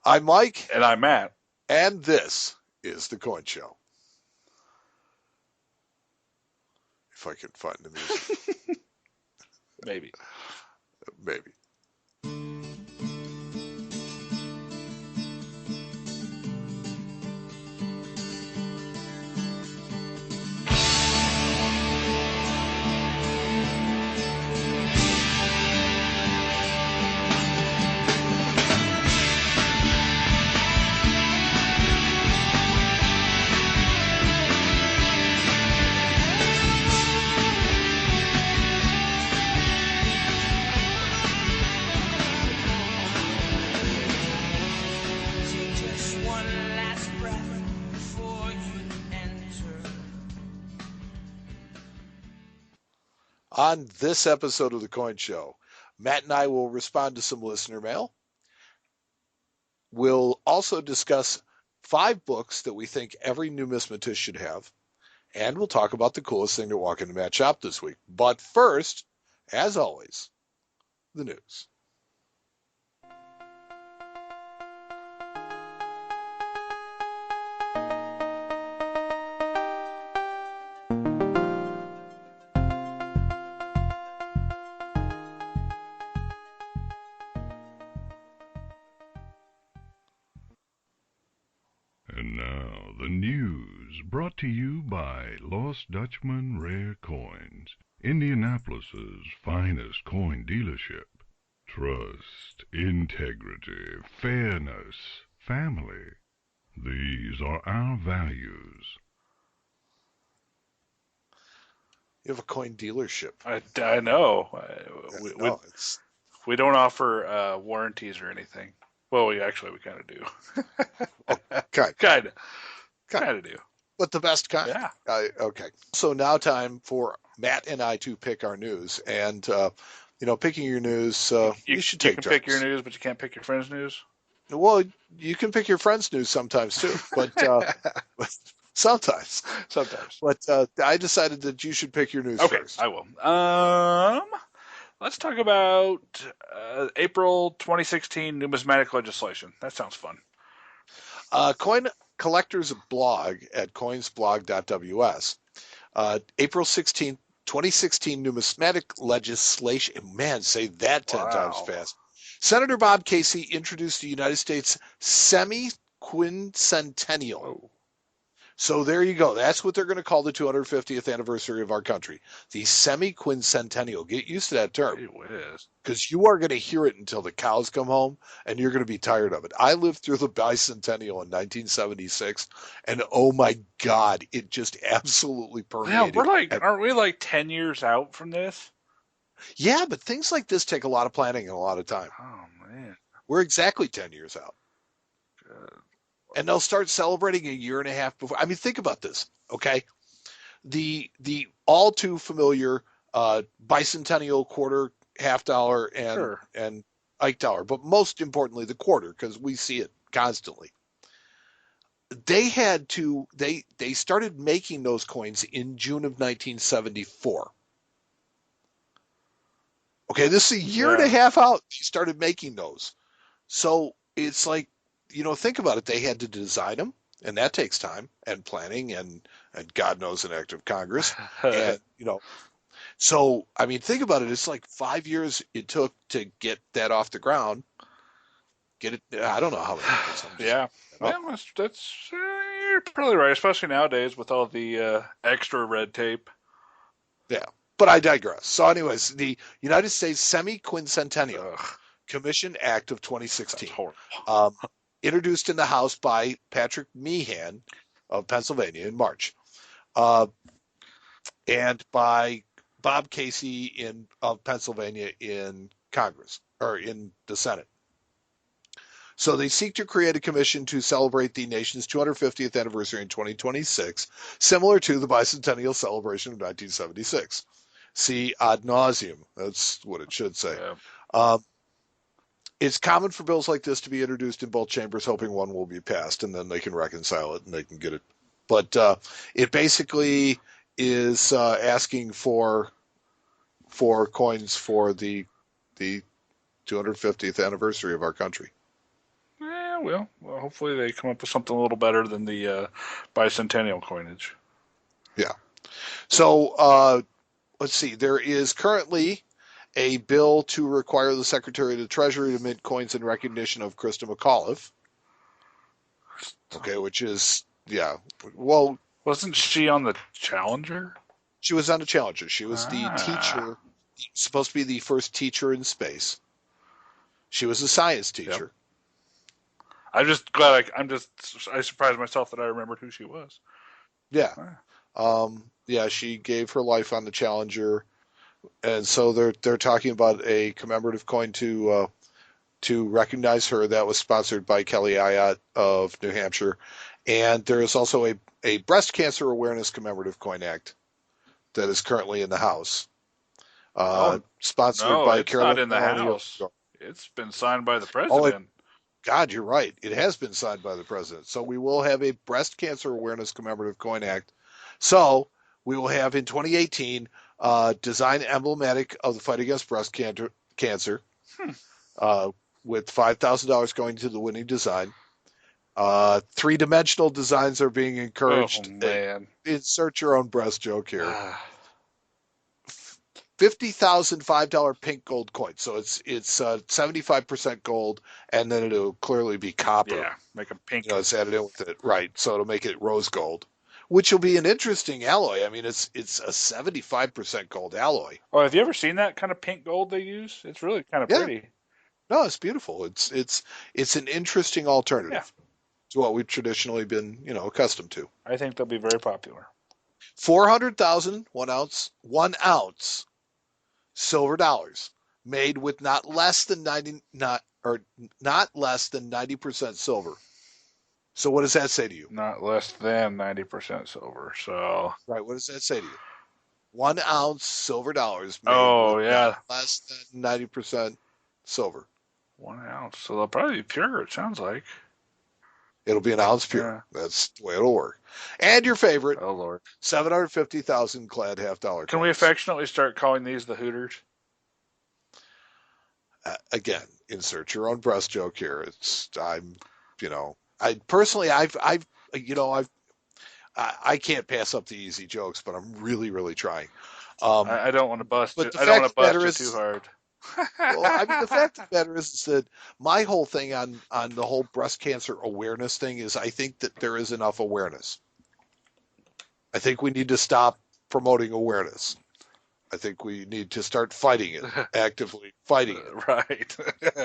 I'm Mike. And I'm Matt. And this is The Coin Show. If I can find the music. Maybe. Maybe. On this episode of The Coin Show, Matt and I will respond to some listener mail. We'll also discuss 5 books that we think every numismatist should have. And we'll talk about the coolest thing to walk into Matt's shop this week. But first, as always, the news. And now, the news, brought to you by Lost Dutchman Rare Coins, Indianapolis's finest coin dealership. Trust, integrity, fairness, family. These are our values. You have a coin dealership. I know. We don't offer warranties or anything. Well, we kind of do. Kind of do. But the best kind. Yeah. Okay. So now time for Matt and I to pick our news. And, picking your news, you should take turns. You can pick your news, but you can't pick your friend's news? Well, you can pick your friend's news sometimes, too. But sometimes. But I decided that you should pick your news first. I will. Let's talk about April 2016 numismatic legislation. That sounds fun. Coin Collector's blog at coinsblog.ws. April 16th, 2016 numismatic legislation. Man, say that 10 times fast. Senator Bob Casey introduced the United States semi-quincentennial. Oh. So there you go. That's what they're going to call the 250th anniversary of our country. The semi-quincentennial. Get used to that term. It is. Because you are going to hear it until the cows come home, and you're going to be tired of it. I lived through the bicentennial in 1976, and oh my God, it just absolutely permeated. Yeah, aren't we like 10 years out from this? Yeah, but things like this take a lot of planning and a lot of time. Oh, man. We're exactly 10 years out. Good. And they'll start celebrating a year and a half before. I mean, think about this, okay? The all too familiar bicentennial quarter, half dollar, and Ike dollar, but most importantly, the quarter, because we see it constantly. They started making those coins in June of 1974. Okay, this is a year and a half out. They started making those. So it's like, think about it. They had to design them, and that takes time and planning and God knows an act of Congress. And, so, I mean, think about it. It's like 5 years it took to get that off the ground. Get it. I don't know how many years. Yeah. Well, that's you're probably right, especially nowadays with all the extra red tape. Yeah, but I digress. So anyways, the United States Semi-Quincentennial Commission Act of 2016. That's horrible. Introduced in the House by Patrick Meehan of Pennsylvania in March, and by Bob Casey of Pennsylvania in Congress, or in the Senate. So they seek to create a commission to celebrate the nation's 250th anniversary in 2026, similar to the bicentennial celebration of 1976. See, ad nauseum. That's what it should say. Yeah. It's common for bills like this to be introduced in both chambers, hoping one will be passed, and then they can reconcile it and they can get it. But it basically is asking for coins for the 250th anniversary of our country. will. Well, hopefully they come up with something a little better than the bicentennial coinage. Yeah. So let's see. There is currently a bill to require the Secretary of the Treasury to mint coins in recognition of Krista McAuliffe. Okay, which is, yeah. Well, wasn't she on the Challenger? She was on the Challenger. She was the teacher, supposed to be the first teacher in space. She was a science teacher. Yep. I'm just glad I surprised myself that I remembered who she was. Yeah. Yeah, she gave her life on the Challenger, and so they're talking about a commemorative coin to recognize her. That was sponsored by Kelly Ayotte of New Hampshire, and there is also a breast cancer awareness commemorative coin act that is currently in the House. Sponsored by it's Carolyn not in the Maloney. House. It's been signed by the president. God, you're right. It has been signed by the president. So we will have a breast cancer awareness commemorative coin act. So we will have in 2018 design emblematic of the fight against breast cancer with $5,000 going to the winning design. Three-dimensional designs are being encouraged. Oh, man. Insert your own breast joke here. 50,000 $5 pink gold coins. So it's 75% gold, and then it'll clearly be copper. Yeah, make them pink. It's added in with it, right? So it'll make it rose gold, which will be an interesting alloy. I mean, it's a 75% gold alloy. Oh, have you ever seen that kind of pink gold they use? It's really kind of pretty. No, it's beautiful. It's an interesting alternative to what we've traditionally been, accustomed to. I think they'll be very popular. 400,000 1 ounce silver dollars made with not less than 90% silver. So what does that say to you? Not less than 90% silver. So right, what does that say to you? 1 ounce silver dollars made with less than 90% silver. 1 ounce. So they'll probably be pure, it sounds like. It'll be an ounce pure. Yeah. That's the way it'll work. And your favorite, oh Lord, 750,000 clad $half-dollar. Can we affectionately start calling these the Hooters? Again, insert your own breast joke here. I personally, I can't pass up the easy jokes, but I'm really, really trying. I don't want to bust you. I don't want to bust you too hard. Well, I mean, the fact of the matter is that my whole thing on the whole breast cancer awareness thing is I think that there is enough awareness. I think we need to stop promoting awareness. I think we need to start fighting it, actively fighting it. Right.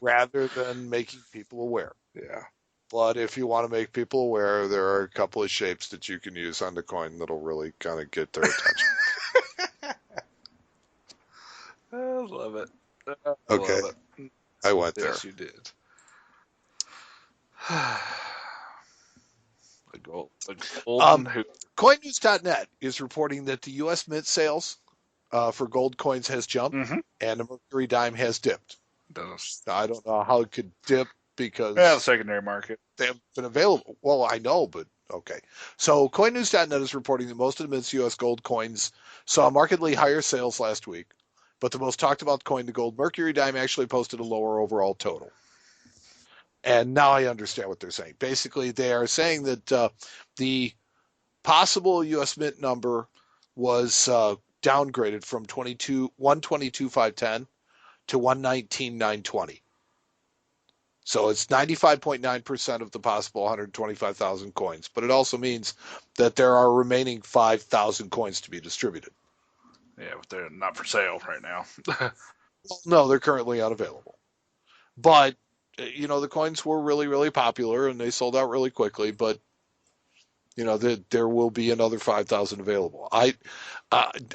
rather than making people aware. Yeah. But if you want to make people aware, there are a couple of shapes that you can use on the coin that'll really kind of get their attention. I love it. Okay. Love it. I went there. Yes, you did. The golden CoinNews.net is reporting that the U.S. Mint sales for gold coins has jumped, and the Mercury dime has dipped. I don't know how it could dip because the secondary market. They haven't been available. Well, I know, but okay. So CoinNews.net is reporting that most of the Mint's U.S. gold coins saw markedly higher sales last week, but the most talked about coin, the gold Mercury dime, actually posted a lower overall total. And now I understand what they're saying. Basically, they are saying that the possible U.S. Mint number was downgraded from 122,510 to 119,920. So it's 95.9% of the possible 125,000 coins. But it also means that there are remaining 5,000 coins to be distributed. Yeah, but they're not for sale right now. No, they're currently unavailable. But, the coins were really, really popular, and they sold out really quickly. But, there will be another 5,000 available.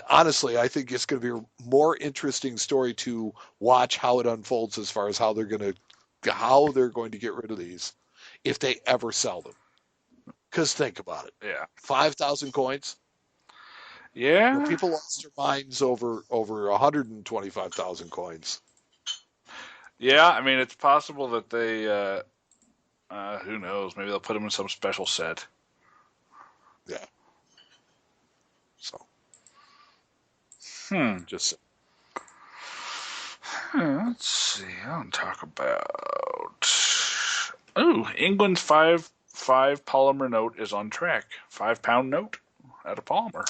Honestly, I think it's going to be a more interesting story to watch how it unfolds as far as how they're going to get rid of these if they ever sell them. Because think about it. Yeah. 5,000 coins. Yeah. People lost their minds over 125,000 coins. Yeah, I mean, it's possible that they, who knows, maybe they'll put them in some special set. Yeah. So. Just let's see. I want to talk about Oh, England's five polymer note is on track. £5 note out of polymer.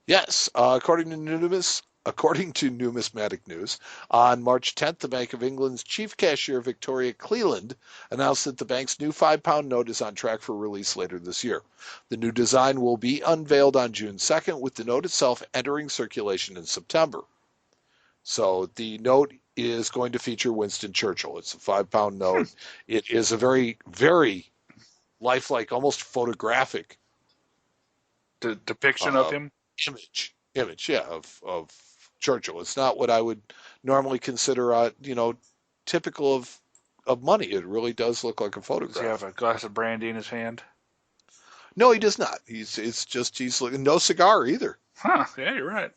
Yes, according to Numismatic News, on March 10th, the Bank of England's chief cashier, Victoria Cleland, announced that the bank's new £5 note is on track for release later this year. The new design will be unveiled on June 2nd, with the note itself entering circulation in September. So the note is going to feature Winston Churchill. It's a £5 note. It is a very, very lifelike, almost photographic depiction of him. Image, yeah, of Churchill. It's not what I would normally consider, typical of money. It really does look like a photograph. Does he have a glass of brandy in his hand? No, he does not. He's looking, no cigar either. Huh? Yeah, you're right.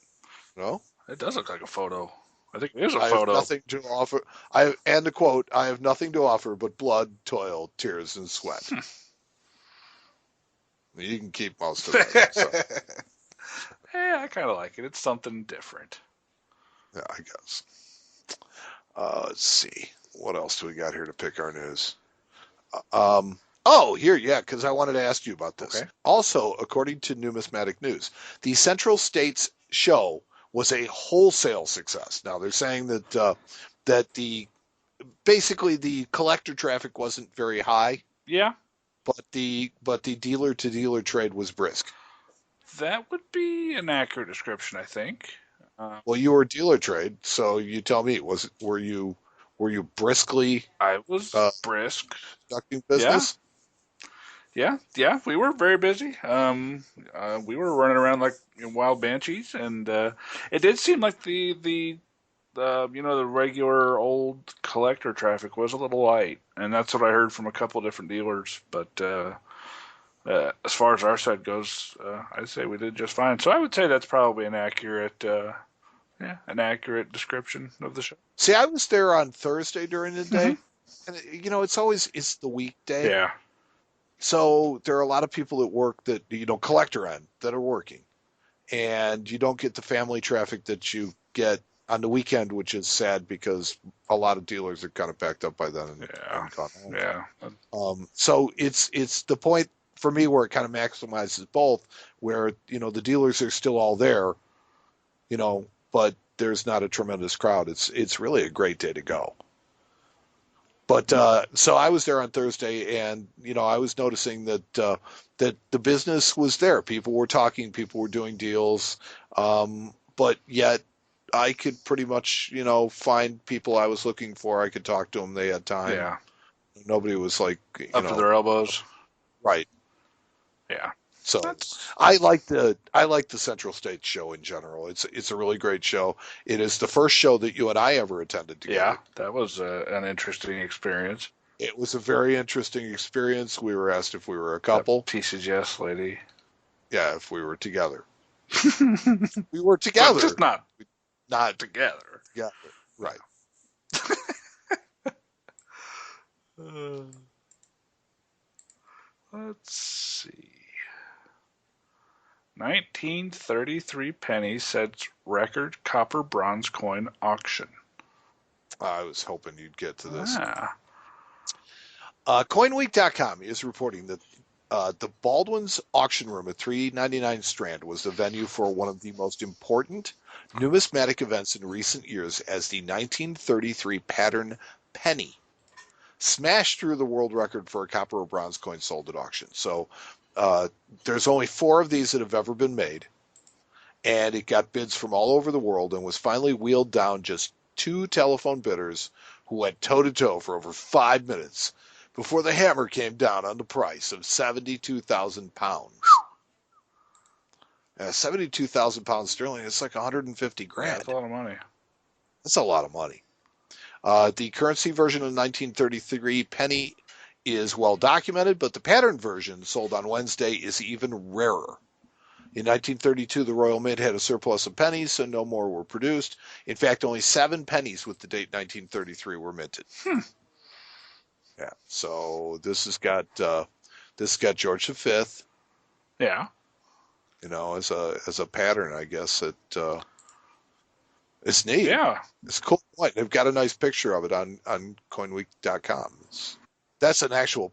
No, it does look like a photo. I think it is a I photo. have nothing to offer. And to quote, I have nothing to offer but blood, toil, tears, and sweat. You can keep most of it. So. Yeah, I kind of like it. It's something different. Yeah, I guess. Let's see. What else do we got here to pick our news? Here, yeah, because I wanted to ask you about this. Okay. Also, according to Numismatic News, the Central States show was a wholesale success. Now they're saying that basically the collector traffic wasn't very high. Yeah. But the dealer to dealer trade was brisk. That would be an accurate description, I think. Well, you were dealer trade, so you tell me. Were you briskly? I was brisk. Conducting business. Yeah. We were very busy. We were running around like wild banshees, and it did seem like the regular old collector traffic was a little light, and that's what I heard from a couple different dealers. But as far as our side goes, I'd say we did just fine. So I would say that's probably an accurate description of the show. See, I was there on Thursday during the day, and it's the weekday. Yeah. So there are a lot of people at work that collector end that are working, and you don't get the family traffic that you get on the weekend, which is sad because a lot of dealers are kind of packed up by then. And gone home. Yeah. So it's the point for me where it kind of maximizes both, where the dealers are still all there, but there's not a tremendous crowd. It's really a great day to go. But so I was there on Thursday, and I was noticing that the business was there. People were talking, people were doing deals, but yet I could pretty much find people I was looking for. I could talk to them. They had time. Yeah. Nobody was like up to their elbows. Right. Yeah. So I like the Central States show in general. It's a really great show. It is the first show that you and I ever attended together. Yeah, that was an interesting experience. It was a very interesting experience. We were asked if we were a couple. That PCGS lady. Yeah, if we were together. We were together. But just not together. Yeah, right. Let's see. 1933 pennies sets record copper bronze coin auction. I was hoping you'd get to this. Coinweek.com is reporting that the Baldwin's auction room at 399 Strand was the venue for one of the most important numismatic events in recent years, as the 1933 pattern penny smashed through the world record for a copper or bronze coin sold at auction. So there's only 4 of these that have ever been made, and it got bids from all over the world and was finally wheeled down just 2 telephone bidders who went toe-to-toe for over 5 minutes before the hammer came down on the price of £72,000. 72,000 pounds sterling, it's like 150 grand. Yeah, that's a lot of money. That's a lot of money. The currency version of 1933 penny is well documented, but the pattern version sold on Wednesday is even rarer. In 1932, the Royal Mint had a surplus of pennies, so no more were produced. In fact, only 7 pennies with the date 1933 were minted. Yeah, so this has got George V. Yeah. As a pattern, I guess it's neat. Yeah, it's cool. They've got a nice picture of it on coinweek.com. That's an actual